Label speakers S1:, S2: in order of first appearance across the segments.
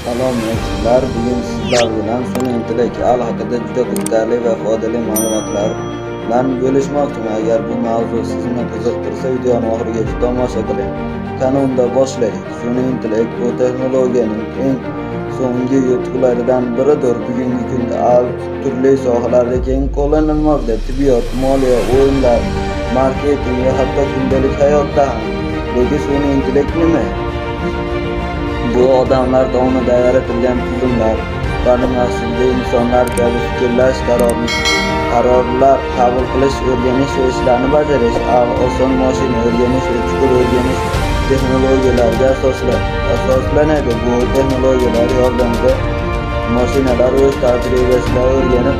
S1: Salom-sizlar. Bugun sizlar bilan sun'iy intellekt haqida juda qiziqarli va foydali ma'lumotlar bilan bo'lishmoqchiman. Agar bu mavzu sizni qiziqtirsa, videoni oxirigacha tomosha qiling. Kanalda boshlaylik. Sun'iy intellekt bu texnologiyaning eng so'nggi yutuqlaridan biridir. Bugungi kunda turli sohalarda keng qo'llanilmoqda. Tibbiyot, moliya, o'yinlar, marketing va hatto kundalik hayotda ham. Lekin sun'iy intellekt nima? Bu odamlar tomonidan yaratilgan tizimlar, ularning aslida insonlar kabi fikrlash, qarorlar qabul qilish, o'rganish va ishlarni bajarish, oson mashina o'rganish va chuqur o'rganish texnologiyalariga asoslanadi. Bu texnologiyalar yordamida mashinalar o'z tajribasida o'rganib,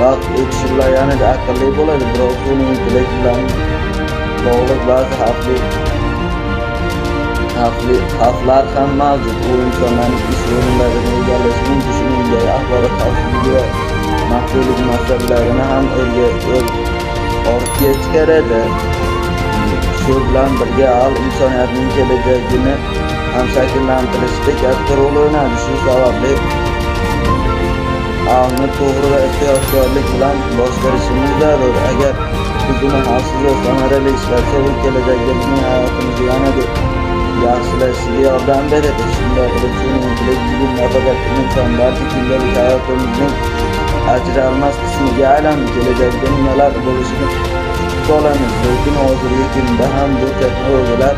S1: vaqt o'tishida yanada aqlli bo'ladi. Biroq sun'iy intellekt bilan bog'liq ba'zi xavflar ham mavjud. U insonlarning ish o'rinlarini egallashi mumkin, shuningdek axborot xavfsizligi va maxfiylik masalalarini ham ortga chiqaradi. Shu bilan birga insoniyatning kelajagini ham shakllantirishda katta rol o'ynaydi. Shu sababli ni to'g'ri va ehtiyotkorlik bilan boshqarishimiz zarur. Agar biz uni xavfsiz va samarali ishlatsa, u kelajakda bizning hayotimizni yanada yaxshilashiga yordam beradi. Shunday qilib, sun'iy intellekt bugun nafaqat inson, balki kundalik hayotimizning ajralmas qismiga aylandi. Kelajakda nimalar bo'lishini kutib olamiz, lekin hozirgi kunda ham bu texnologiyalar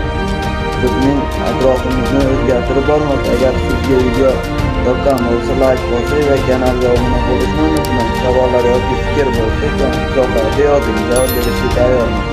S1: bizning atrofimizni o'zgartirib bormoqda. Agar sizga video yoqqan bo'lsa, layk bosing va kanalga obuna bo'lishni unutmang. Savollar yoki fikr bo'lsa, izohlarda yozing, javob berishga tayyorman.